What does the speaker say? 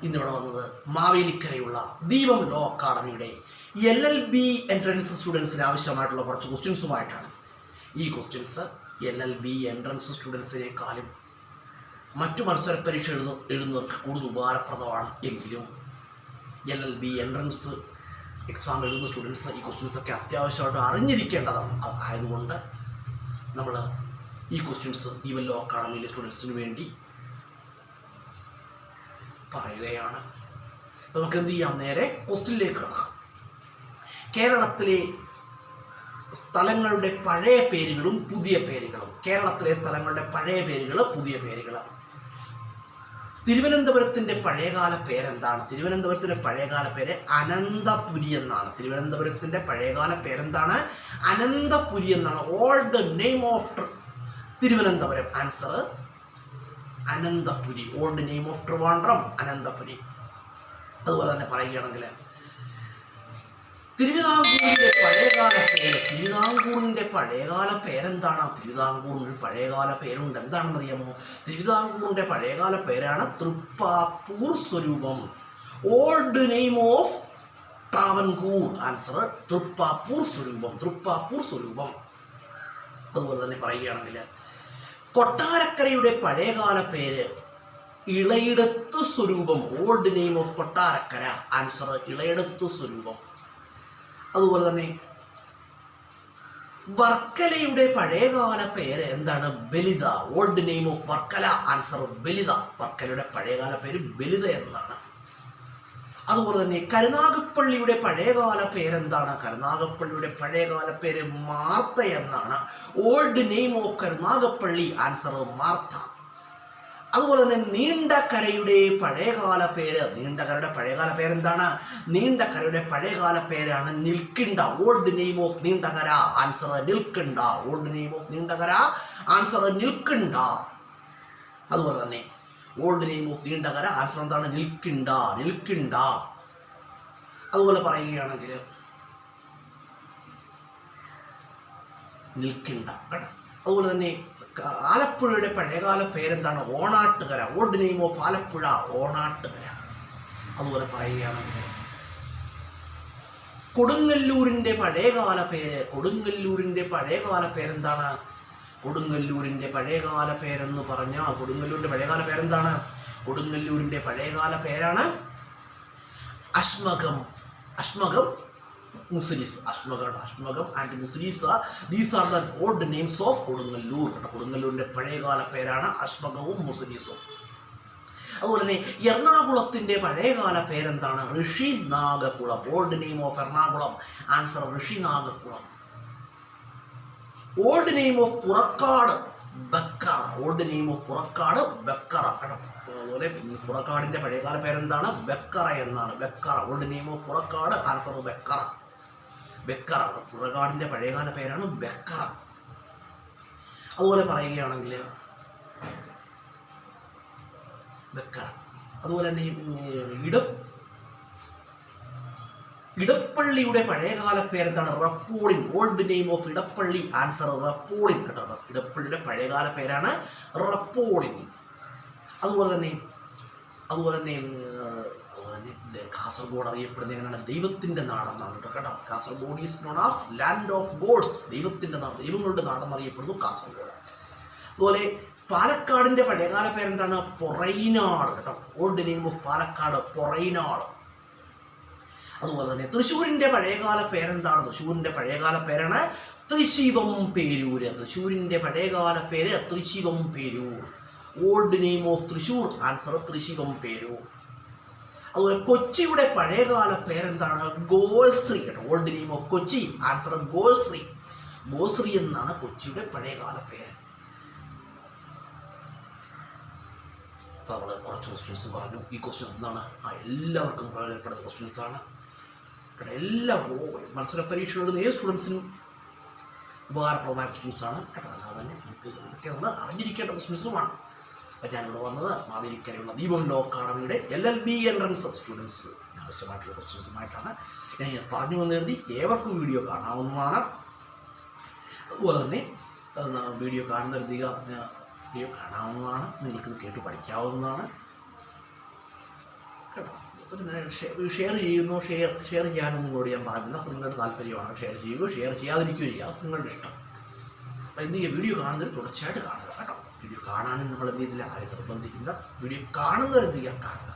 ഇന്നിവിടെ വന്നത് മാവേലിക്കരയുള്ള ദീപം ലോ അക്കാഡമിയുടെ LLB എൻട്രൻസ് സ്റ്റുഡൻസിന് ആവശ്യമായിട്ടുള്ള കുറച്ച് ക്വസ്റ്റ്യൻസുമായിട്ടാണ്. ഈ ക്വസ്റ്റ്യൻസ് LLB എൻട്രൻസ് സ്റ്റുഡൻസിനേക്കാളും മറ്റു മത്സര പരീക്ഷ എഴുതുന്നവർക്ക് കൂടുതൽ ഉപകാരപ്രദമാണ്. എങ്കിലും LLB എൻട്രൻസ് എക്സാം എഴുതുന്ന സ്റ്റുഡൻസ് ഈ ക്വസ്റ്റ്യൻസൊക്കെ അത്യാവശ്യമായിട്ട് അറിഞ്ഞിരിക്കേണ്ടതാണ്. ആയതുകൊണ്ട് നമ്മൾ ഈ ക്വസ്റ്റ്യൻസ് ദീപം ലോ അക്കാഡമിയിലെ സ്റ്റുഡൻസിന് വേണ്ടി പറയുകയാണ്. നമുക്ക് എന്ത് ചെയ്യാം, നേരെ ക്വസ്റ്റ്യനിലേക്ക് കിടക്കാം. കേരളത്തിലെ സ്ഥലങ്ങളുടെ പഴയ പേരുകളും പുതിയ പേരുകളും. കേരളത്തിലെ സ്ഥലങ്ങളുടെ പഴയ പേരുകൾ, പുതിയ പേരുകൾ. തിരുവനന്തപുരത്തിൻ്റെ പഴയകാല പേരെന്താണ്? തിരുവനന്തപുരത്തിൻ്റെ പഴയകാല പേര് അനന്തപുരി എന്നാണ്. തിരുവനന്തപുരത്തിൻ്റെ പഴയകാല പേരെന്താണ്? അനന്തപുരി എന്നാണ്. Old name of Thiruvananthapuram. Answer Ananthapuri. Old name of Trivandrum Ananthapuri. അതുപോലെ തന്നെ പറയുകയാണെങ്കിൽ തിരുവിതാംകൂറിൻ്റെ പഴയകാല പേര്. തിരുവിതാംകൂറിൻ്റെ പഴയകാല പേരെന്താണ്? തിരുവിതാംകൂറിന് പഴയകാല പേരുണ്ട്. എന്താണെന്ന് അറിയാമോ? തിരുവിതാംകൂറിൻ്റെ പഴയകാല പേരാണ് തൃപ്പാപ്പൂർ സ്വരൂപം. Old name of Travancore. Answer Thrippappur സ്വരൂപം. തൃപ്പാപ്പൂർ സ്വരൂപം. അതുപോലെ തന്നെ പറയുകയാണെങ്കിൽ കൊട്ടാരക്കരയുടെ പഴയകാല പേര് Elayidathu Swaroopam. Old name of Kottarakkara. Answer Elayidathu Swaroopam. അതുപോലെ തന്നെ വർക്കലയുടെ പഴയകാല പേര് എന്താണ്? Balitha. Old name of Varkala. Answer Balitha. വർക്കലയുടെ പഴയകാല പേര് ബലിത എന്നാണ്. അതുപോലെ തന്നെ കരുനാഗപ്പള്ളിയുടെ പഴയകാല പേരെന്താണ്? കരുനാഗപ്പള്ളിയുടെ പഴയകാല പേര് മാർത്ത എന്നാണ്. Old name of Karunagappally. Answer Martha. അതുപോലെ തന്നെ നീണ്ടകരയുടെ പഴയകാല പേര്. നീണ്ടകരയുടെ പഴയകാല പേരെന്താണ്? നീണ്ടകരയുടെ പഴയകാല പേരാണ് Nelcynda. Old name of Neendakara. Answer Nelcynda. Old name of Neendakara. Answer Nelcynda. അതുപോലെ തന്നെ old name of Neendakara. Answer എന്താണ്? നിൽക്കിണ്ട. നിൽക്കിണ്ട. അതുപോലെ പറയുകയാണെങ്കിൽ നിൽക്കിണ്ട കേട്ടോ. അതുപോലെ തന്നെ ആലപ്പുഴയുടെ പഴയകാല പേരെന്താണ്? Onattukara. Old name of Alappuzha Onattukara. അതുപോലെ പറയുകയാണെങ്കിൽ കൊടുങ്ങല്ലൂരിൻ്റെ പഴയകാല പേര്. കൊടുങ്ങല്ലൂരിൻ്റെ പഴയകാല പേരെന്താണ്? കൊടുങ്ങല്ലൂരിൻ്റെ പഴയകാല പേരെന്ന് പറഞ്ഞാൽ കൊടുങ്ങല്ലൂരിൻ്റെ പഴയകാല പേരെന്താണ്? കൊടുങ്ങല്ലൂരിൻ്റെ പഴയകാല പേരാണ് Ashmakam. Ashmakam Muziris. Ashmakam and Muziris. These are the old names of Kodungallur. കൊടുങ്ങല്ലൂരിൻ്റെ പഴയകാല പേരാണ് അശ്മകവും മുസ്ലിസും. അതുപോലെ തന്നെ എറണാകുളത്തിൻ്റെ പഴയകാല പേരെന്താണ്? Rishi Nagakkulam. Old name of Ernakulam. Answer Rishi Nagakkulam. Old name of Purakkad Bakkara. Old name of Purakkad Bakkara. അതുപോലെ പുറക്കാടിൻ്റെ പഴയകാല പേരെന്താണ്? ബക്കറ എന്നാണ്. Bakkara. Old name of Purakkad. Answer Bakkara. Bakkara. പുറക്കാടിൻ്റെ പഴയകാല പേരാണ് ബക്കറ. അതുപോലെ പറയുകയാണെങ്കിൽ ബക്കറ. അതുപോലെ തന്നെ ഇടപ്പള്ളിയുടെ പഴയകാല പേരെന്താണ്? Rappolin. Old name of Edappally. Answer Rappolin കേട്ടോ. ഇടപ്പള്ളിയുടെ പഴയകാല പേരാണ് റപ്പോളിൻ. അതുപോലെ തന്നെ കാസർഗോഡ് അറിയപ്പെടുന്നത് എങ്ങനെയാണ്? ദൈവത്തിൻ്റെ നാടെന്നാണ് കേട്ടോ. Kasaragod is known as land of gods. ദൈവത്തിൻ്റെ നാട്, ദൈവങ്ങളുടെ നാടെന്നറിയപ്പെടുന്നു കാസർഗോഡ്. അതുപോലെ പാലക്കാടിൻ്റെ പഴയകാല പേരെന്താണ്? പൊറൈനാട് കേട്ടോ. Old name of Palakkad Porainad. അതുപോലെ തന്നെ തൃശ്ശൂരിൻ്റെ പഴയകാല പേരെന്താണ്? തൃശ്ശൂരിൻ്റെ പഴയകാല പേരാണ് തൃശ്ശിവം പേരൂര്. തൃശ്ശൂരിൻ്റെ പഴയകാല പേര് Thrissivam Perur. Old name of Thrissur. Answer Thrissivam Perur. അതുപോലെ കൊച്ചിയുടെ പഴയകാല പേരെന്താണ്? ഗോശ്രീ കേട്ടോ. Old name of Kochi. Answer Goshree. Goshree എന്നാണ് കൊച്ചിയുടെ പഴയകാല പേര്. അപ്പോൾ നമ്മൾ കുറച്ച് ക്വസ്റ്റ്യൻസ് പറഞ്ഞു. ഈ ക്വസ്റ്റ്യൻസ് എന്താണ്? എല്ലാവർക്കും പ്രയോജനപ്പെടുന്ന ക്വസ്റ്റ്യൻസ് ആണ്. എല്ലാവർക്കും മത്സര പരീക്ഷകളുടെ ഏത് സ്റ്റുഡൻസിനും ഉപകാരപ്രദമായ ക്വസ്റ്റ്യൻസ് ആണ് കേട്ടോ. അല്ലാതെ തന്നെ നമുക്ക് ഇതൊക്കെ നമ്മൾ അറിഞ്ഞിരിക്കേണ്ട ക്വസ്റ്റ്യൻസുമാണ്. അപ്പോൾ ഞാനിവിടെ വന്നത് മാവേലിക്കരയുള്ള ദീപം ലോ അക്കാഡമിയുടെ LLB എൻട്രൻസ് സ്റ്റുഡൻസ് ആവശ്യമായിട്ടുള്ള ക്വസ്റ്റ്യൻസുമായിട്ടാണ്. ഞാൻ പറഞ്ഞു വന്ന് കരുതി ഏവർക്കും വീഡിയോ കാണാവുന്നതാണ്. അതുപോലെ തന്നെ വീഡിയോ കാണാവുന്നതാണ്. നിങ്ങൾക്കിത് കേട്ട് പഠിക്കാവുന്നതാണ്. ഷെയർ ചെയ്യുന്നു, ഷെയർ ചെയ്യാനൊന്നും കൂടി ഞാൻ പറയുന്നില്ല. അപ്പോൾ നിങ്ങളുടെ താല്പര്യമാണ്. ഷെയർ ചെയ്യുകയോ ഷെയർ ചെയ്യാതിരിക്കുകയോ ചെയ്യുക, അത് നിങ്ങളുടെ ഇഷ്ടം. അപ്പോൾ എന്ത് ചെയ്യുക, വീഡിയോ കാണുന്നവർ തുടർച്ചയായിട്ട് കാണുക കേട്ടോ. വീഡിയോ കാണാനും നമ്മൾ എന്ത് ചെയ്തില്ല, ആരും നിർബന്ധിക്കില്ല. വീഡിയോ കാണുന്നവർ എന്ത് ചെയ്യുക, കാണുക.